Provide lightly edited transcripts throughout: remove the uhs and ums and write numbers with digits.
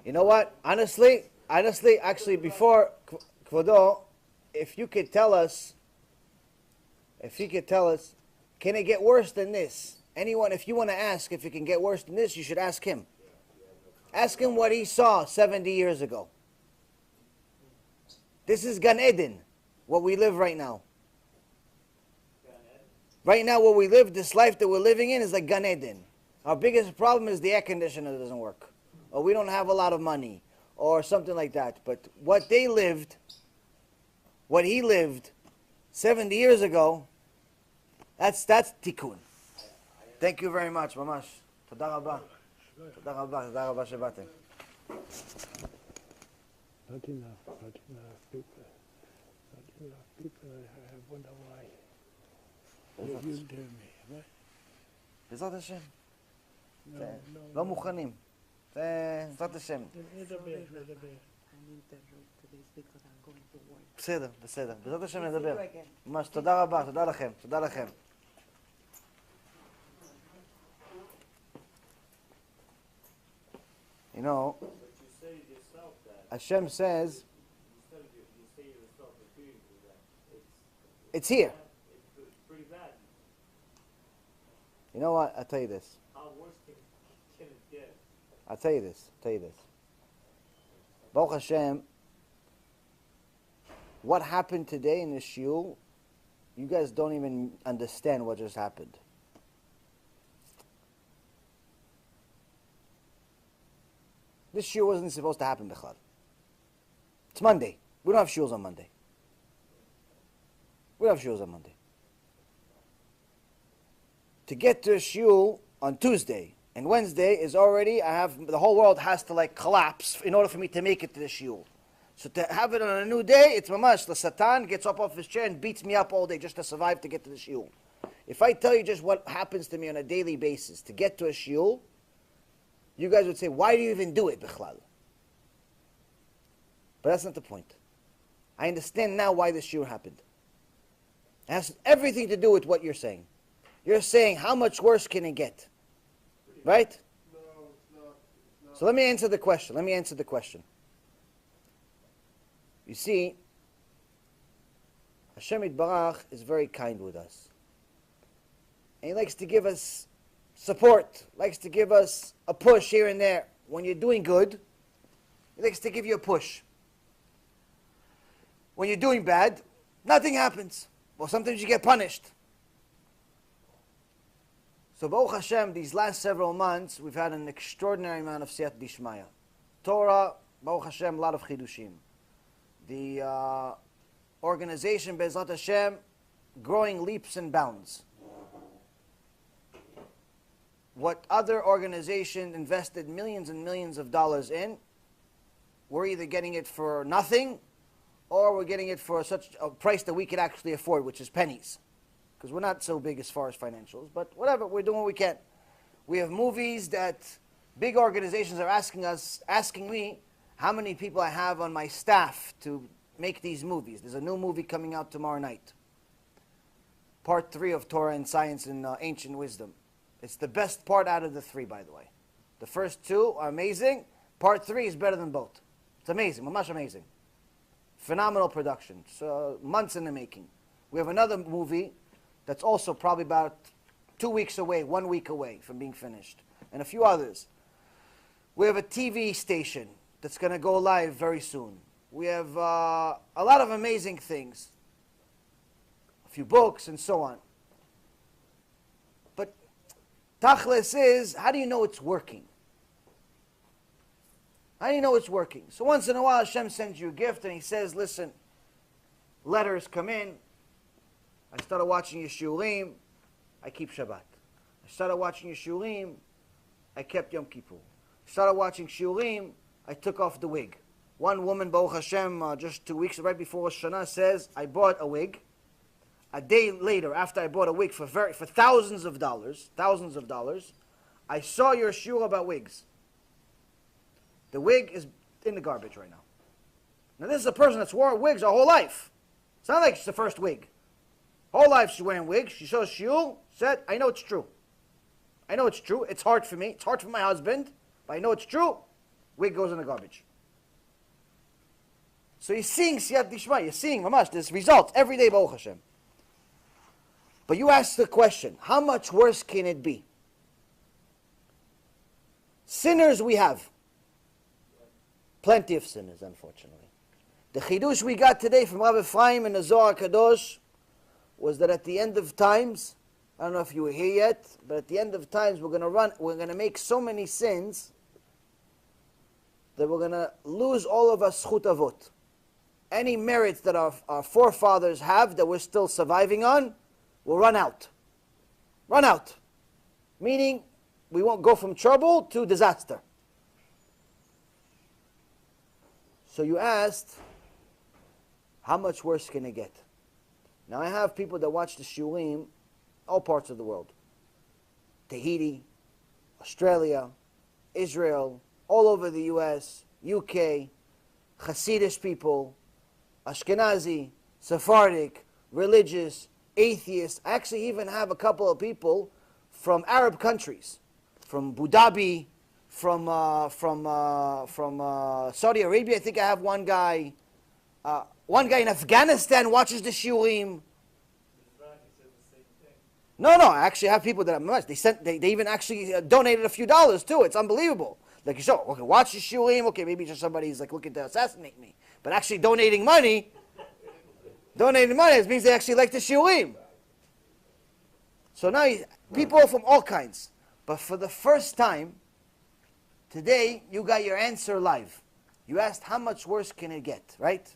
You know what? Honestly, actually, before Kvodo, if you could tell us, can it get worse than this? Anyone, if you want to ask if it can get worse than this, you should ask him. Ask him what he saw 70 years ago. This is Gan Eden, what we live right now. Right now, what we live, this life that we're living in is like Gan Eden. Our biggest problem is the air conditioner doesn't work, or we don't have a lot of money, or something like that. But what they lived, what he lived 70 years ago, that's tikkun. Thank you very much, mamash. Toda rabba. Toda rabba. Toda rabba shebatem. Not enough people. Not enough people. I wonder why. You tell me, right? בעזרת השם. לא מוכנים. בעזרת השם. נדבר. בסדר. בעזרת השם נדבר. ממש, תודה רבה, תודה לכם. You know, Hashem says, it's here. It's pretty bad. You know what? I'll tell you this. How worse can it get? I'll tell you this. Baruch Hashem, what happened today in the shul, you guys don't even understand what just happened. This shul wasn't supposed to happen, Bechad. It's Monday. We don't have shuls on Monday. To get to a shul on Tuesday and Wednesday is already, the whole world has to collapse in order for me to make it to the shul. So to have it on a new day, it's mamash. The Satan gets up off his chair and beats me up all day just to survive to get to the shul. If I tell you just what happens to me on a daily basis to get to a shul, you guys would say, why do you even do it, Bichlal? But that's not the point. I understand now why this shul happened. It has everything to do with what you're saying. You're saying, how much worse can it get? Right? No, it's not. So let me answer the question. You see, Hashem Yitbarach is very kind with us. And He likes to give us support, likes to give us a push here and there. When you're doing good, He likes to give you a push. When you're doing bad, nothing happens. Well, sometimes you get punished. So Baruch Hashem, these last several months, we've had an extraordinary amount of Siyat Dishmaya. Torah, Baruch Hashem, a lot of Chidushim. The organization, Be'ezrat Hashem, growing leaps and bounds. What other organizations invested millions and millions of dollars in, we're either getting it for nothing, or we're getting it for such a price that we could actually afford, which is pennies. Because we're not so big as far as financials, but whatever, we're doing what we can. We have movies that big organizations are asking me how many people I have on my staff to make these movies. There's a new movie coming out tomorrow night. Part 3 of Torah and Science and Ancient Wisdom. It's the best part out of the 3, by the way. The first 2 are amazing. Part 3 is better than both. It's amazing, mamash amazing. Phenomenal production. So months in the making. We have another movie that's also probably about 2 weeks away, 1 week away from being finished. And a few others. We have a TV station that's going to go live very soon. We have a lot of amazing things. A few books and so on. But Tachlis is, how do you know it's working? How do you know it's working? So once in a while Hashem sends you a gift and He says, listen, letters come in. I started watching your shiurim, I keep Shabbat. I started watching your shiurim, I kept Yom Kippur. I started watching shiurim, I took off the wig. One woman, Baruch Hashem, just 2 weeks right before Rosh Hashanah says, I bought a wig. A day later, after I bought a wig for thousands of dollars, I saw your shiur about wigs. The wig is in the garbage right now. Now this is a person that's worn wigs her whole life. It's not like it's the first wig. Whole life she's wearing wigs. She saw shiur, said, I know it's true. It's hard for me. It's hard for my husband, but I know it's true. wig goes in the garbage. So you're seeing siyat dishma, you're seeing mamash, there's results every day, Baruch Hashem. But you ask the question, how much worse can it be? Sinners we have. Plenty of sinners, unfortunately. The chidush we got today from Rav Ephraim and the Zohar Kadosh was that at the end of times, I don't know if you were here yet, but at the end of times we're going to make so many sins that we're going to lose all of our zchut avot. Any merits that our forefathers have that we're still surviving on will run out. Run out. Meaning, we won't go from trouble to disaster. So you asked, how much worse can it get? Now I have people that watch the shurim, all parts of the world. Tahiti, Australia, Israel, all over the US, UK, Hasidic people, Ashkenazi, Sephardic, religious, atheist. I actually even have a couple of people from Arab countries, from Abu Dhabi, from Saudi Arabia. I think I have one guy. One guy in Afghanistan watches the shiurim. No, I actually have people that are they even actually donated a few dollars too. It's unbelievable. Like, so, okay, watch the shiurim. Okay, maybe just somebody's like looking to assassinate me, but actually donating money. It means they actually like the shiurim. So now people from all kinds. But for the first time, today you got your answer live. You asked how much worse can it get, right?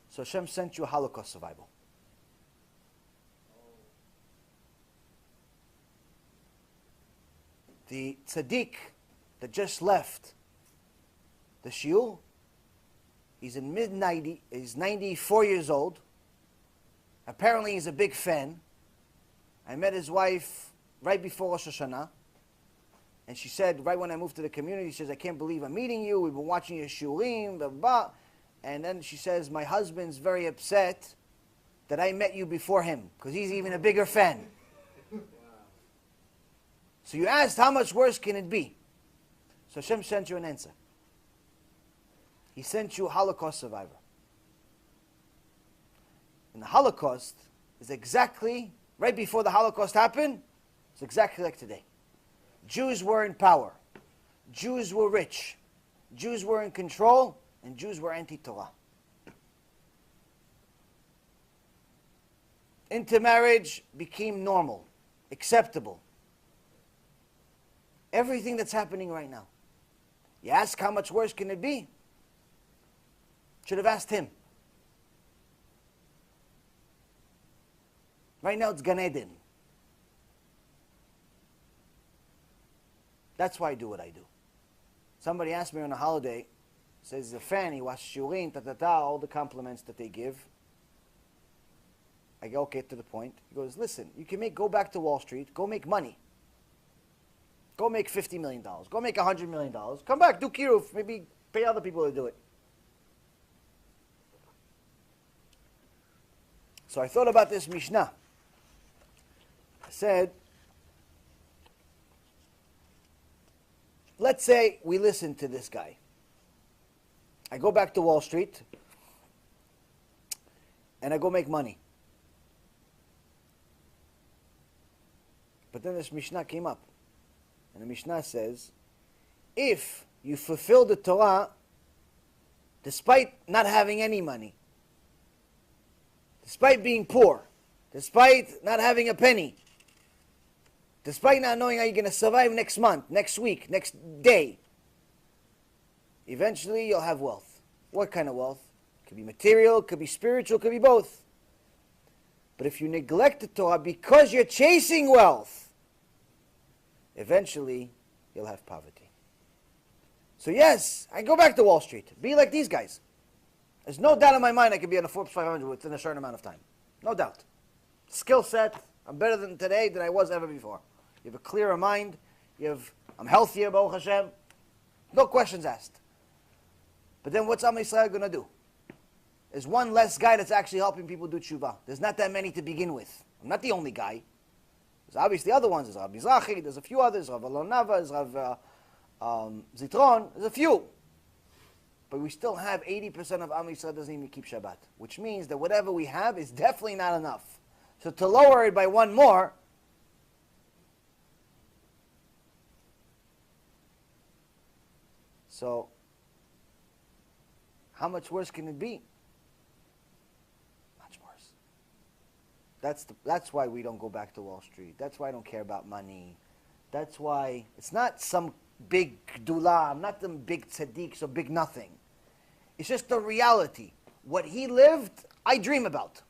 So Hashem sent you a Holocaust survivor. The tzaddik that just left the shiur, he's in mid-90, he's 94 years old. Apparently he's a big fan. I met his wife right before Rosh Hashanah. And she said, right when I moved to the community, she says, I can't believe I'm meeting you. We've been watching your shurim, blah, blah, blah. And then she says, my husband's very upset that I met you before him, because he's even a bigger fan. So you asked, how much worse can it be? So Hashem sent you an answer. He sent you a Holocaust survivor. And the Holocaust is exactly, right before the Holocaust happened, it's exactly like today. Jews were in power. Jews were rich. Jews were in control. And Jews were anti-Torah. Intermarriage became normal, acceptable. Everything that's happening right now. You ask how much worse can it be? Should have asked him. Right now it's Gan Eden. That's why I do what I do. Somebody asked me on a holiday, says he's a fan, he watched shurim, all the compliments that they give. I go, okay, to the point. He goes, listen, you can go back to Wall Street, go make money. Go make $50 million. Go make $100 million. Come back, do kiruf, maybe pay other people to do it. So I thought about this Mishnah. I said, let's say we listen to this guy. I go back to Wall Street and I go make money. But then this Mishnah came up. And the Mishnah says, if you fulfill the Torah despite not having any money, despite being poor, despite not having a penny, despite not knowing how you're going to survive next month, next week, next day, eventually you'll have wealth. What kind of wealth? It could be material, it could be spiritual, it could be both. But if you neglect the Torah because you're chasing wealth, eventually you'll have poverty. So yes, I go back to Wall Street. Be like these guys. There's no doubt in my mind I can be on a Forbes 500 within a certain amount of time. No doubt. Skill set, I'm better than today than I was ever before. You have a clearer mind. I'm healthier, Baruch Hashem. No questions asked. But then what's Am Yisrael going to do? There's one less guy that's actually helping people do tshuva. There's not that many to begin with. I'm not the only guy. There's obviously other ones. There's Rav Mizrahi, there's a few others. Rav Alon Nava, there's Rav Zitron, there's a few. But we still have 80% of Am Yisrael doesn't even keep Shabbat, which means that whatever we have is definitely not enough. So to lower it by one more, so how much worse can it be? Much worse. That's why we don't go back to Wall Street. That's why I don't care about money. That's why it's not some big gdula. I'm not some big tzaddik, or big nothing. It's just the reality. What he lived, I dream about.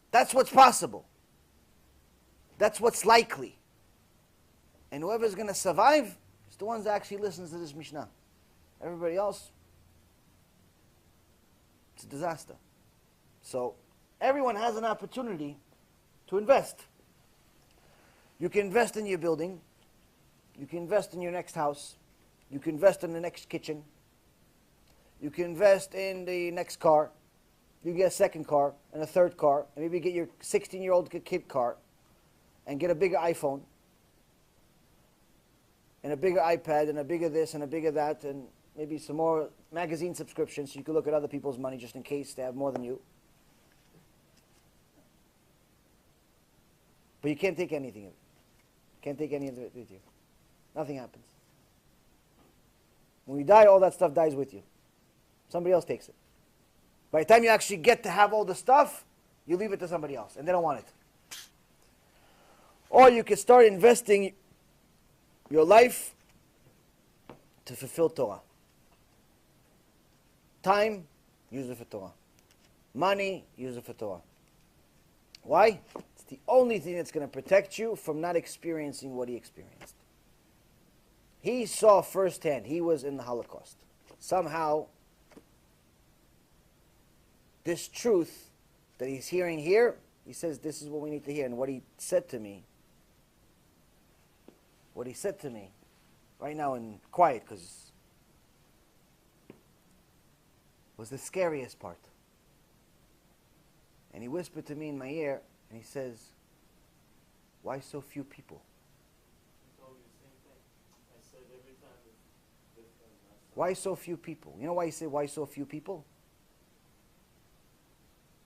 That's what's possible. That's what's likely. And whoever's going to survive is the ones that actually listens to this Mishnah. Everybody else, it's a disaster. So everyone has an opportunity to invest. You can invest in your building. You can invest in your next house. You can invest in the next kitchen. You can invest in the next car. You get a second car and a third car. And maybe get your 16-year-old kid car and get a bigger iPhone and a bigger iPad and a bigger this and a bigger that and maybe some more magazine subscriptions so you can look at other people's money just in case they have more than you. But you can't take anything of it. Can't take any of it with you. Nothing happens. When you die, all that stuff dies with you. Somebody else takes it. By the time you actually get to have all the stuff, you leave it to somebody else, and they don't want it. Or you can start investing your life to fulfill Torah. Time, use it for Torah. Money, use it for Torah. Why? It's the only thing that's going to protect you from not experiencing what he experienced. He saw firsthand. He was in the Holocaust. Somehow, this truth that he's hearing here, he says, this is what we need to hear. And what he said to me, right now in quiet, because was the scariest part. And he whispered to me in my ear, and he says, why so few people? Why so few people? You know why he said, why so few people?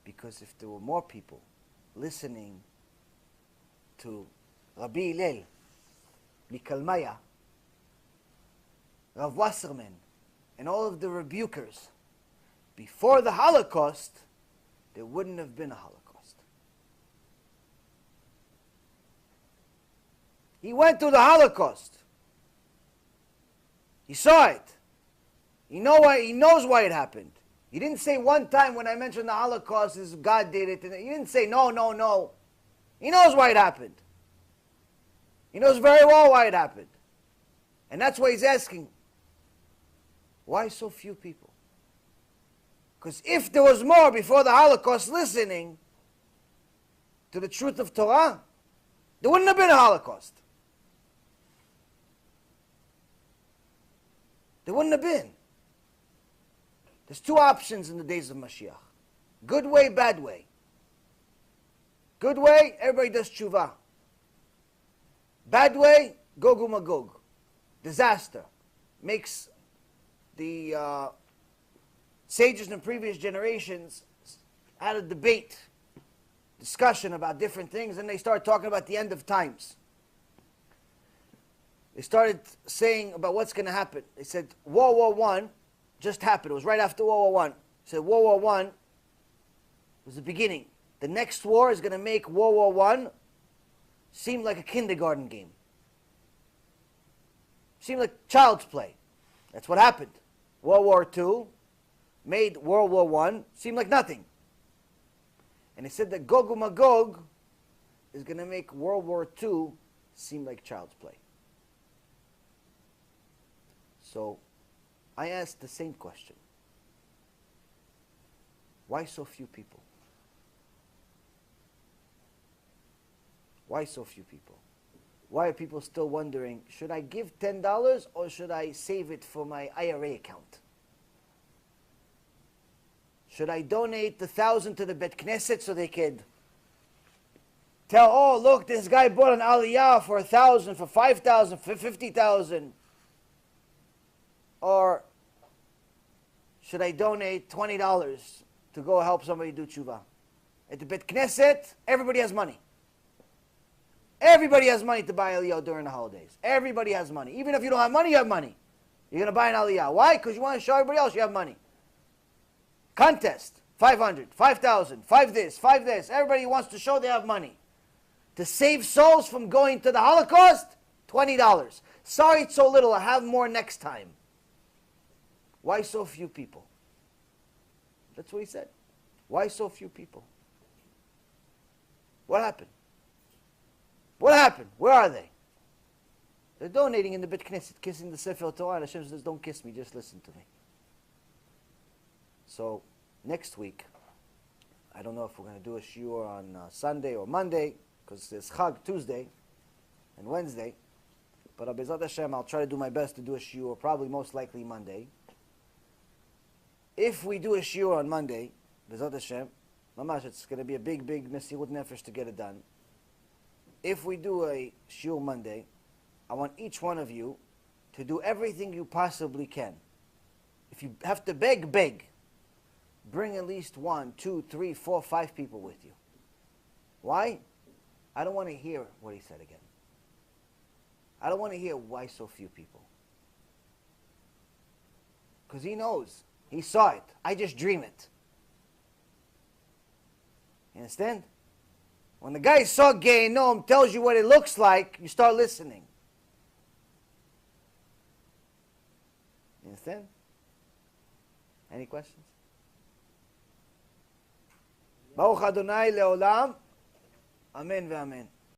Because if there were more people listening to Rabbi Hillel, Mikalmaya, Rav Wasserman, and all of the rebukers, before the Holocaust, there wouldn't have been a Holocaust. He went through the Holocaust. He saw it. He knows why it happened. He didn't say one time when I mentioned the Holocaust is God did it. He didn't say no. He knows why it happened. He knows very well why it happened. And that's why he's asking, why so few people? Because if there was more before the Holocaust listening to the truth of Torah, there wouldn't have been a Holocaust. There wouldn't have been. There's two options in the days of Mashiach. Good way, bad way. Good way, everybody does tshuva. Bad way, Gog uMagog. Disaster. Makes the sages in previous generations had a debate, discussion about different things, and they started talking about the end of times. They started saying about what's going to happen. They said World War I just happened. It was right after World War I. They said World War I was the beginning. The next war is going to make World War I seem like a kindergarten game. Seem like child's play. That's what happened. World War II made World War I seem like nothing. And they said that Gog uMagog is going to make World War II seem like child's play. So I asked the same question. Why so few people? Why so few people? Why are people still wondering, should I give $10 or should I save it for my IRA account? Should I donate the $1,000 to the Bet Knesset so they could tell, oh, look, this guy bought an aliyah for 1,000, for 5,000, for 50,000. Or should I donate $20 to go help somebody do tshuva? At the Bet Knesset, everybody has money. Everybody has money to buy aliyah during the holidays. Everybody has money. Even if you don't have money, you have money. You're going to buy an aliyah. Why? Because you want to show everybody else you have money. Contest, 500, 5,000, 5 this, 5 this. Everybody wants to show they have money. To save souls from going to the Holocaust, $20. Sorry it's so little, I'll have more next time. Why so few people? That's what he said. Why so few people? What happened? What happened? Where are they? They're donating in the Bet Knesset, kissing the Sefer Torah, and Hashem says, don't kiss me, just listen to me. So, next week, I don't know if we're going to do a shiur on Sunday or Monday, because there's Chag Tuesday and Wednesday. But B'ezrat Hashem, I'll try to do my best to do a shiur, probably most likely Monday. If we do a shiur on Monday, B'ezrat Hashem, mamash, it's going to be a big mesirut nefesh to get it done. If we do a shiur Monday, I want each one of you to do everything you possibly can. If you have to beg, beg. Bring at least 1, 2, 3, 4, 5 people with you. Why? I don't want to hear what he said again. I don't want to hear why so few people. Because he knows. He saw it. I just dream it. You understand? When the guy saw Gehenom tells you what it looks like, you start listening. You understand? Any questions? Baruch Adonai leolam. Amen ve'amen.